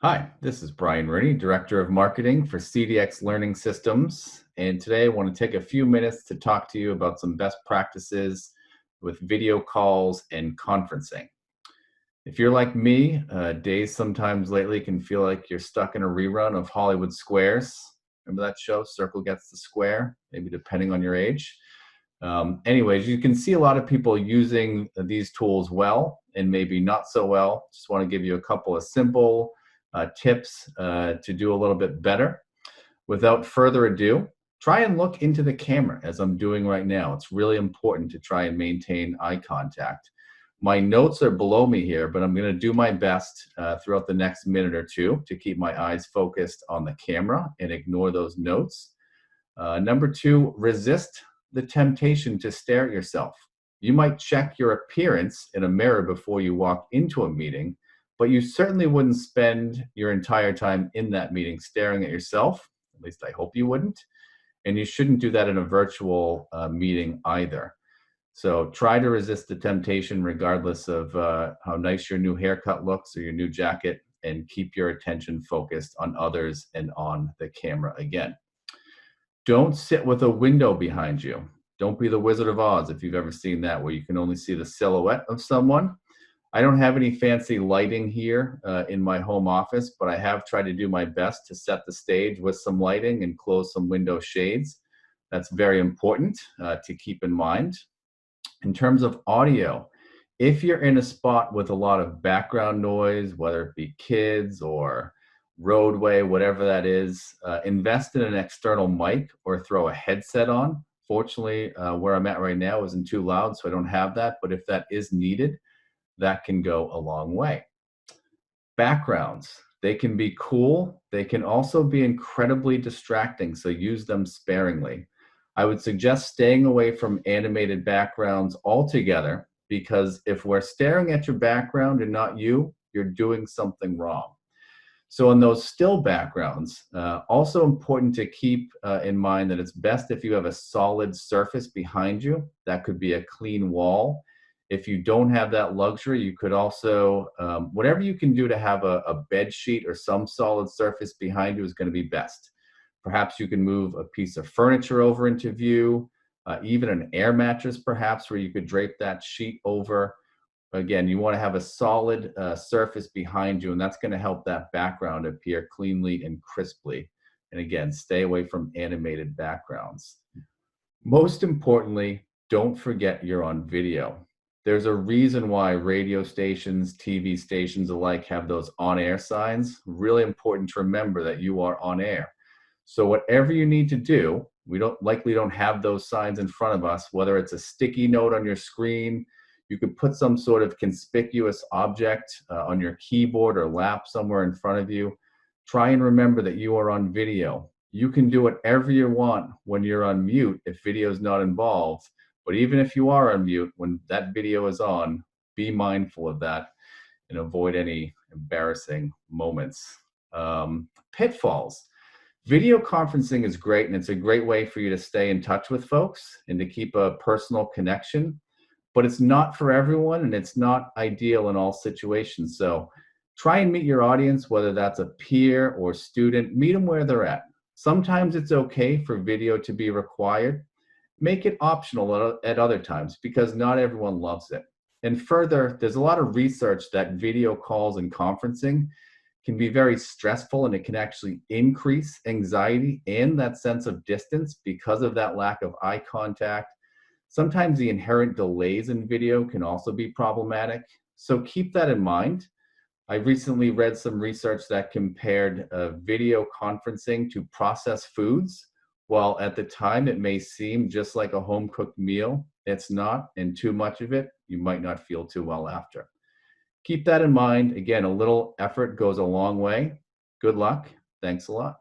Hi, this is Brian Rooney, Director of Marketing for CDX Learning Systems. And today I want to take a few minutes to talk to you about some best practices with video calls and conferencing. If you're like me, days sometimes lately can feel like you're stuck in a rerun of Hollywood Squares. Remember that show, Circle Gets the Square, maybe depending on your age. Anyways, you can see a lot of people using these tools well and maybe not so well. Just want to give you a couple of simple tips to do a little bit better. Without further ado, try and look into the camera as I'm doing right now. It's really important to try and maintain eye contact. My notes are below me here, but I'm going to do my best throughout the next minute or two to keep my eyes focused on the camera and ignore those notes. Number two, resist the temptation to stare at yourself. You might check your appearance in a mirror before you walk into a meeting, but you certainly wouldn't spend your entire time in that meeting staring at yourself. At least I hope you wouldn't. And you shouldn't do that in a virtual meeting either. So try to resist the temptation regardless of how nice your new haircut looks or your new jacket, and keep your attention focused on others and on the camera again. Don't sit with a window behind you. Don't be the Wizard of Oz if you've ever seen that, where you can only see the silhouette of someone. I don't have any fancy lighting here in my home office, but I have tried to do my best to set the stage with some lighting and close some window shades. That's very important to keep in mind. In terms of audio, if you're in a spot with a lot of background noise, whether it be kids or roadway, whatever that is, invest in an external mic or throw a headset on. Fortunately, where I'm at right now isn't too loud, so I don't have that, but if that is needed, that can go a long way. Backgrounds, they can be cool. They can also be incredibly distracting, so use them sparingly. I would suggest staying away from animated backgrounds altogether, because if we're staring at your background and not you, you're doing something wrong. So in those still backgrounds, also important to keep in mind that it's best if you have a solid surface behind you. That could be a clean wall. If you don't have that luxury, you could also, whatever you can do to have a bed sheet or some solid surface behind you is going to be best. Perhaps you can move a piece of furniture over into view, even an air mattress perhaps, where you could drape that sheet over. Again, you want to have a solid surface behind you, and that's going to help that background appear cleanly and crisply. And again, stay away from animated backgrounds. Most importantly, don't forget you're on video. There's a reason why radio stations, TV stations alike have those on-air signs. Really important to remember that you are on air. So whatever you need to do, we likely don't have those signs in front of us, whether it's a sticky note on your screen. You could put some sort of conspicuous object on your keyboard or lap somewhere in front of you. Try and remember that you are on video. You can do whatever you want when you're on mute if video is not involved. But even if you are on mute, when that video is on, be mindful of that and avoid any embarrassing moments. Pitfalls. Video conferencing is great, and it's a great way for you to stay in touch with folks and to keep a personal connection. But it's not for everyone, and it's not ideal in all situations. So try and meet your audience, whether that's a peer or student. Meet them where they're at. Sometimes it's okay for video to be required. Make it optional at other times, because not everyone loves it. And further, there's a lot of research that video calls and conferencing can be very stressful, and it can actually increase anxiety and that sense of distance because of that lack of eye contact. Sometimes the inherent delays in video can also be problematic. So keep that in mind. I recently read some research that compared video conferencing to processed foods. While at the time it may seem just like a home-cooked meal, it's not, and too much of it, you might not feel too well after. Keep that in mind. Again, a little effort goes a long way. Good luck. Thanks a lot.